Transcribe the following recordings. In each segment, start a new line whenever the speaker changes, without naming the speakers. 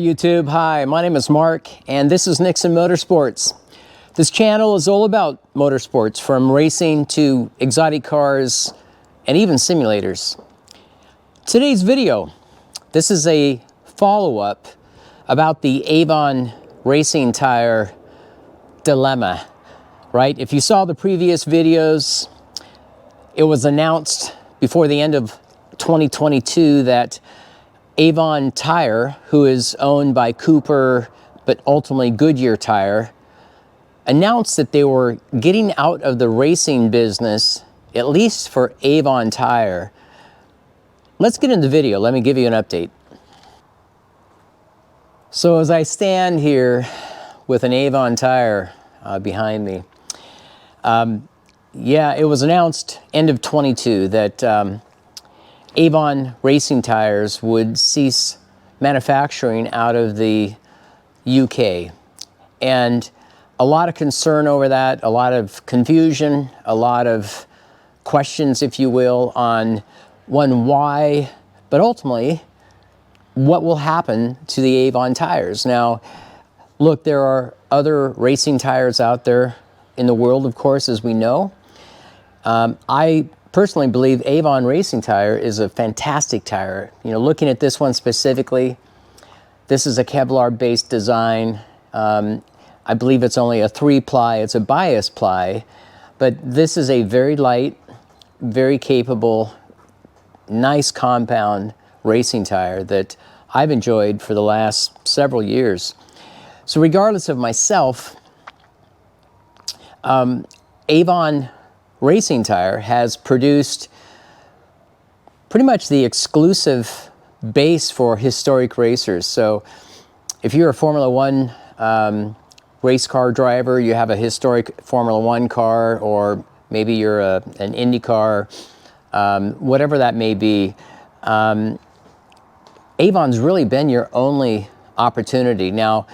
YouTube. Hi, my name is Mark, and this is Nixon Motorsports. This channel is all about motorsports, from racing to exotic cars and even simulators. Today's video, this is a follow-up about the Avon racing tire dilemma, right? If you saw the previous videos, it was announced before the end of 2022 that Avon Tire, who is owned by Cooper, but ultimately Goodyear Tire, announced that they were getting out of the racing business, at least for Avon Tire. Let's get into the video. Let me give you an update. So as I stand here with an Avon Tire behind me, yeah, it was announced end of 22 that Avon racing tires would cease manufacturing out of the UK. And a lot of concern over that, a lot of confusion, a lot of questions, if you will, on one, why, but ultimately, what will happen to the Avon tires. Now, look, there are other racing tires out there in the world, of course, as we know. I personally believe Avon racing tire is a fantastic tire. You know, looking at this one specifically, this is a Kevlar-based design. I believe it's only a 3-ply, it's a bias ply, but this is a very light, very capable, nice compound racing tire that I've enjoyed for the last several years. So regardless of myself, Avon racing tire has produced pretty much the exclusive base for historic racers. So if you're a Formula One race car driver, you have a historic Formula One car, or maybe you're an Indy car, whatever that may be, Avon's really been your only opportunity. Now,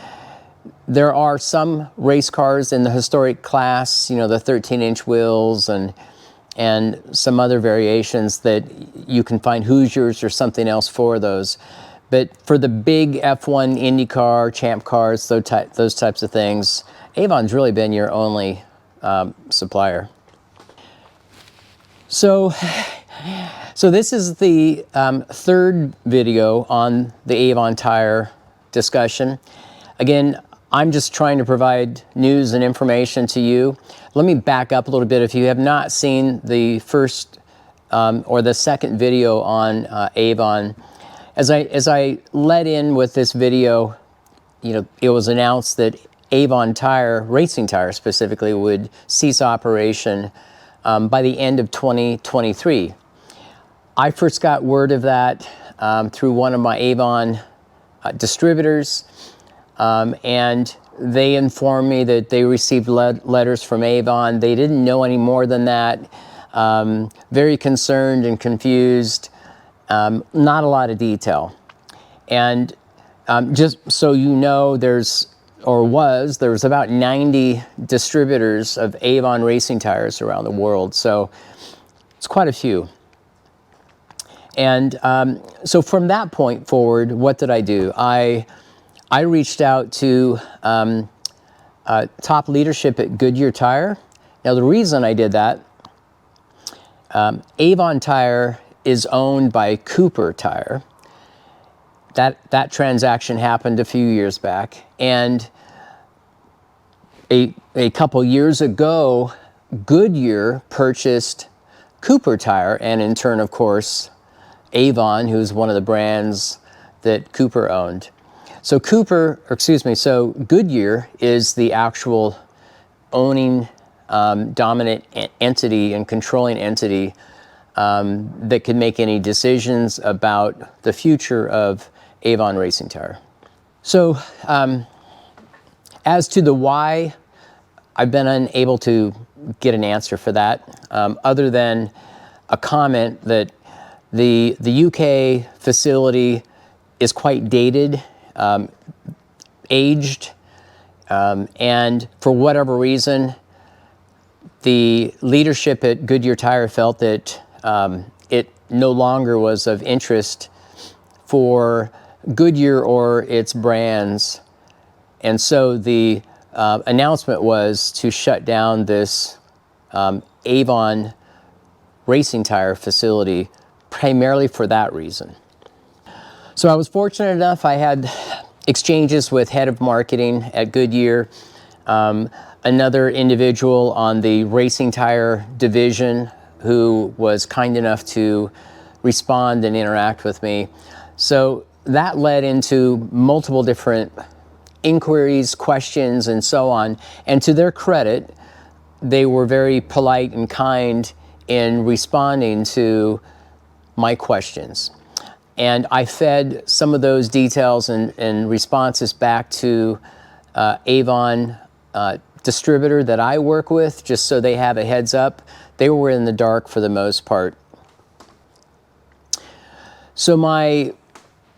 there are some race cars in the historic class, you know, the 13-inch wheels and some other variations that you can find Hoosiers or something else for those. But for the big F1 IndyCar, Champ cars, those types of things, Avon's really been your only supplier. So this is the third video on the Avon Tire discussion. Again, I'm just trying to provide news and information to you. Let me back up a little bit. If you have not seen the first or the second video on Avon, as I led in with this video, you know, it was announced that Avon Tire, racing tire specifically, would cease operation by the end of 2023. I first got word of that through one of my Avon distributors. And they informed me that they received letters from Avon. They didn't know any more than that. Very concerned and confused. Not a lot of detail. And just so you know, there was about 90 distributors of Avon racing tires around the world. So it's quite a few. And so from that point forward, what did I do? I reached out to top leadership at Goodyear Tire. Now, the reason I did that, Avon Tire is owned by Cooper Tire. That transaction happened a few years back. And a couple years ago, Goodyear purchased Cooper Tire, and in turn, of course, Avon, who's one of the brands that Cooper owned. So so Goodyear is the actual owning, dominant entity and controlling entity that can make any decisions about the future of Avon Racing Tire. So as to the why, I've been unable to get an answer for that, other than a comment that the UK facility is quite dated, aged, and for whatever reason, the leadership at Goodyear Tire felt that it no longer was of interest for Goodyear or its brands. And so the announcement was to shut down this Avon racing tire facility primarily for that reason. So I was fortunate enough, I had exchanges with head of marketing at Goodyear, another individual on the racing tire division who was kind enough to respond and interact with me. So that led into multiple different inquiries, questions, and so on. And to their credit, they were very polite and kind in responding to my questions. And I fed some of those details and responses back to Avon distributor that I work with, just so they have a heads up. They were in the dark for the most part. So my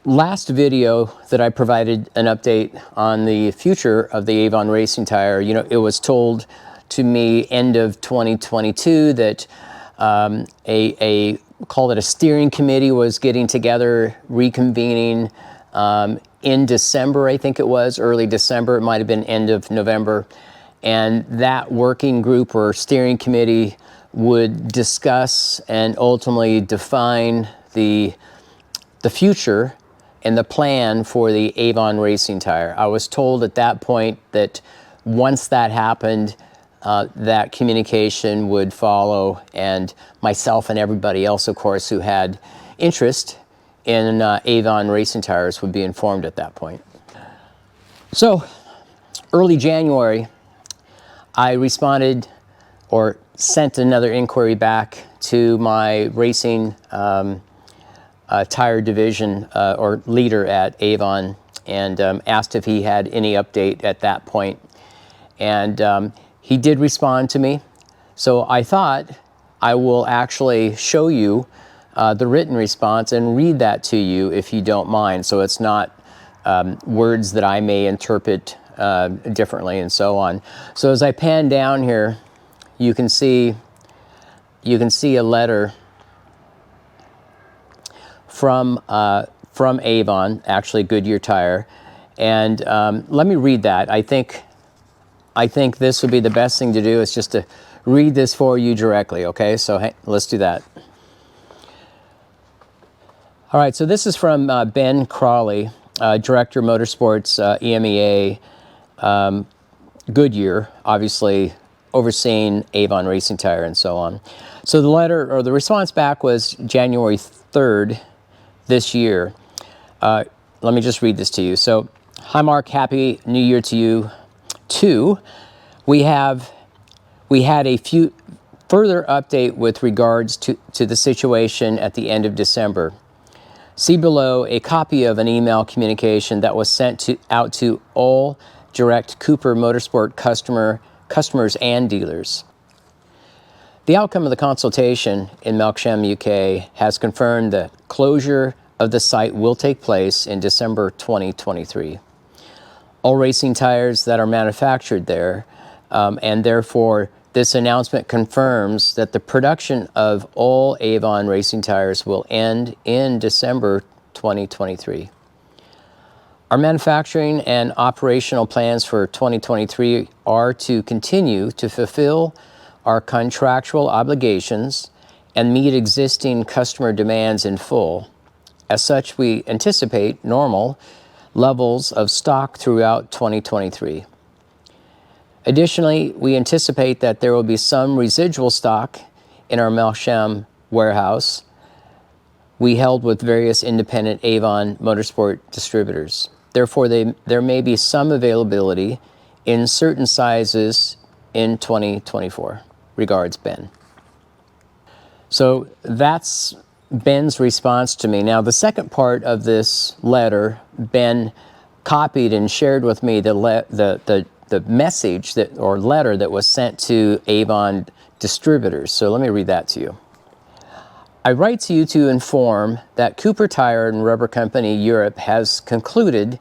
last video that I provided an update on the future of the Avon racing tire, you know, it was told to me end of 2022 that call it a steering committee was getting together, reconvening in December, I think it was, early December, it might have been end of November. And that working group or steering committee would discuss and ultimately define the future and the plan for the Avon racing tire. I was told at that point that once that happened, that communication would follow, and myself and everybody else, of course, who had interest in Avon racing tires would be informed at that point. So, early January, I responded or sent another inquiry back to my racing tire division or leader at Avon, and asked if he had any update at that point. And he did respond to me. So I thought I will actually show you the written response and read that to you if you don't mind. So it's not words that I may interpret differently and so on. So as I pan down here, you can see a letter from Avon, actually Goodyear Tire, and let me read that. I think this would be the best thing to do is just to read this for you directly. Okay, so hey, let's do that. All right, so this is from Ben Crawley, Director Motorsports, EMEA, Goodyear, obviously overseeing Avon Racing Tire and so on. So the letter, or the response back, was January 3rd this year. Let me just read this to you. So, hi Mark, Happy New Year to you too. We had a few further update with regards to the situation at the end of December. See below a copy of an email communication that was sent out to all direct Cooper Motorsport customers and dealers. The outcome of the consultation in Melksham, UK has confirmed the closure of the site will take place in December 2023. All racing tires that are manufactured there, and therefore this announcement confirms that the production of all Avon racing tires will end in December 2023. Our manufacturing and operational plans for 2023 are to continue to fulfill our contractual obligations and meet existing customer demands in full. As such, we anticipate normal levels of stock throughout 2023. Additionally, we anticipate that there will be some residual stock in our Melksham warehouse we held with various independent Avon Motorsport distributors. Therefore, there may be some availability in certain sizes in 2024. Regards, Ben. So that's Ben's response to me. Now, the second part of this letter, Ben copied and shared with me the message that, or letter that was sent to Avon distributors. So let me read that to you. I write to you to inform that Cooper Tire and Rubber Company Europe has concluded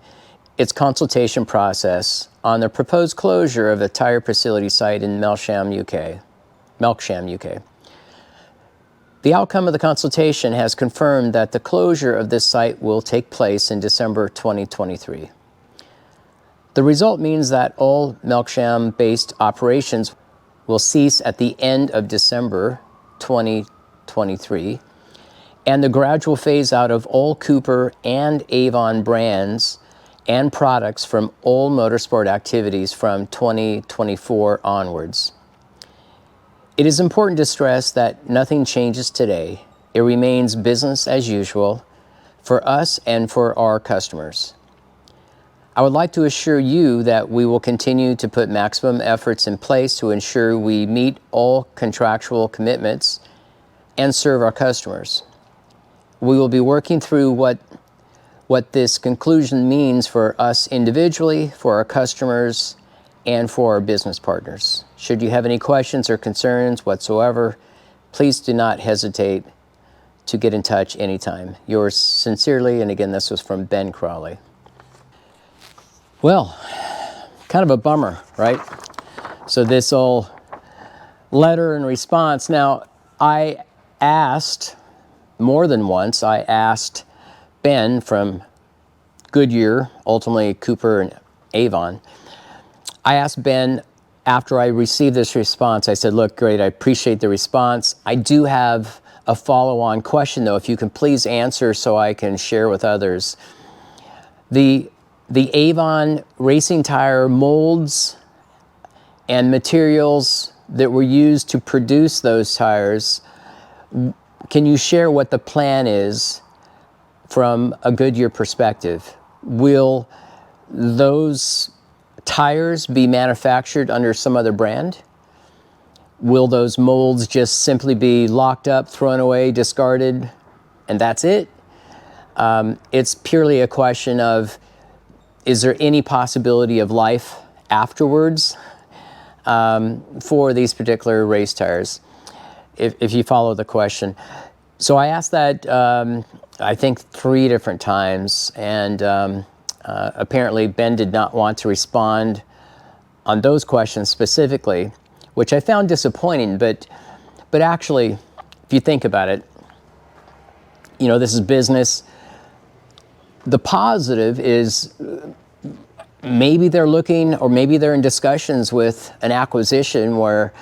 its consultation process on the proposed closure of a tire facility site in Melksham, UK. The outcome of the consultation has confirmed that the closure of this site will take place in December 2023. The result means that all Melksham-based operations will cease at the end of December 2023, and the gradual phase out of all Cooper and Avon brands and products from all motorsport activities from 2024 onwards. It is important to stress that nothing changes today. It remains business as usual for us and for our customers. I would like to assure you that we will continue to put maximum efforts in place to ensure we meet all contractual commitments and serve our customers. We will be working through what this conclusion means for us individually, for our customers, and for our business partners. Should you have any questions or concerns whatsoever, please do not hesitate to get in touch anytime. Yours sincerely, and again, this was from Ben Crowley. Well, kind of a bummer, right? So this whole letter and response. Now, I asked, more than once, I asked Ben from Goodyear, ultimately Cooper and Avon. I asked Ben after I received this response, I said, look, great, I appreciate the response. I do have a follow-on question though, if you can please answer so I can share with others. The Avon racing tire molds and materials that were used to produce those tires, can you share what the plan is from a Goodyear perspective? Will those tires be manufactured under some other brand? Will those molds just simply be locked up, thrown away, discarded, and that's it? It's purely a question of, is there any possibility of life afterwards for these particular race tires, if you follow the question. So I asked that, I think 3 different times, and apparently Ben did not want to respond on those questions specifically, which I found disappointing, but actually, if you think about it, you know, this is business. The positive is maybe they're looking, or maybe they're in discussions with an acquisition where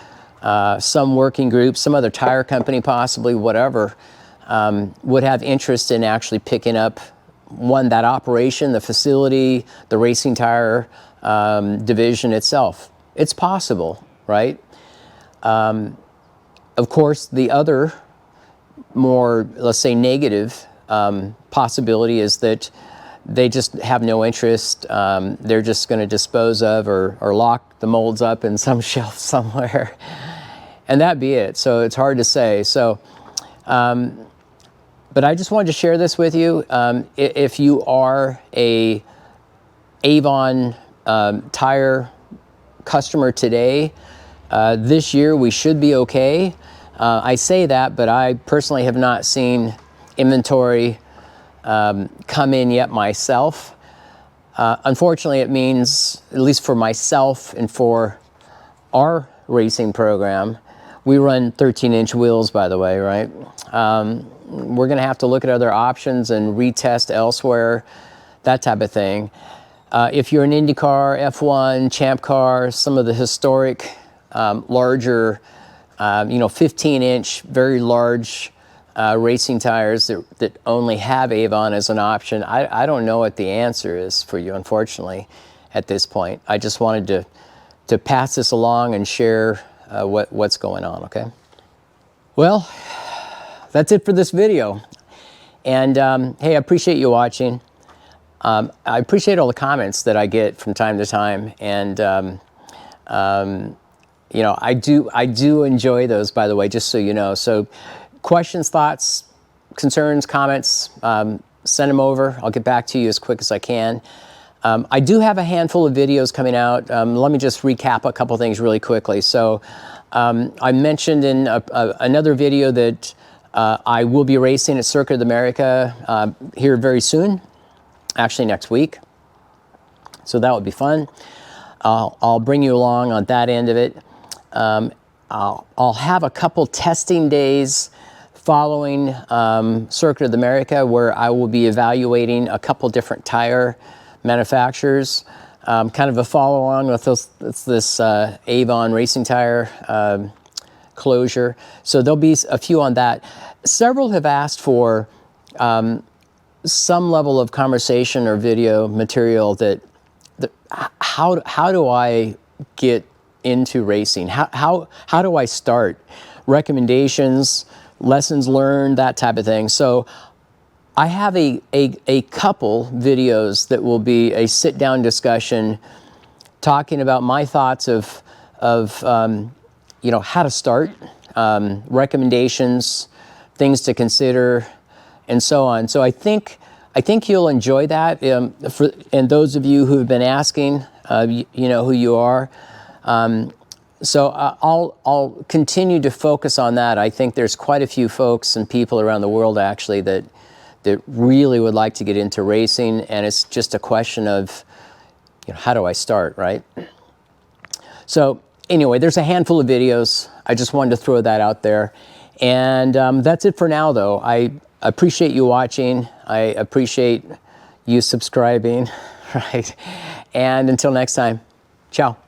some working group, some other tire company possibly, whatever, would have interest in actually picking up that operation, the facility, the racing tire division itself. It's possible, right? Of course, the other more, let's say, negative possibility is that they just have no interest. They're just going to dispose of or lock the molds up in some shelf somewhere, and that'd be it. So it's hard to say. So, but I just wanted to share this with you. If you are a Avon tire customer today, this year we should be okay. I say that, but I personally have not seen inventory come in yet myself. Unfortunately, it means, at least for myself and for our racing program, we run 13-inch wheels, by the way, right? We're going to have to look at other options and retest elsewhere, that type of thing. If you're an IndyCar, F1, Champ Car, some of the historic, larger, 15-inch, very large racing tires that only have Avon as an option, I don't know what the answer is for you, unfortunately, at this point. I just wanted to pass this along and share what's going on, okay? Well, that's it for this video. And hey, I appreciate you watching. I appreciate all the comments that I get from time to time, and I do enjoy those, by the way, just so you know. So questions, thoughts, concerns, comments, send them over. I'll get back to you as quick as I can. I do have a handful of videos coming out. Let me just recap a couple things really quickly. So I mentioned in another video that I will be racing at Circuit of America here very soon, actually next week. So that would be fun. I'll bring you along on that end of it. I'll have a couple testing days following Circuit of America, where I will be evaluating a couple different tire manufacturers. Kind of a follow-on with this Avon racing tire closure. So there'll be a few on that. Several have asked for some level of conversation or video material that how do I get into racing? How do I start? Recommendations, lessons learned, that type of thing. So I have a couple videos that will be a sit-down discussion talking about my thoughts of you know, how to start, recommendations, things to consider, and so on. So I think you'll enjoy that. And those of you who have been asking, you know who you are. So I'll continue to focus on that. I think there's quite a few folks and people around the world actually that really would like to get into racing, and it's just a question of, you know, how do I start, right? So anyway, there's a handful of videos. I just wanted to throw that out there. And that's it for now, though. I appreciate you watching. I appreciate you subscribing, right? And until next time, ciao.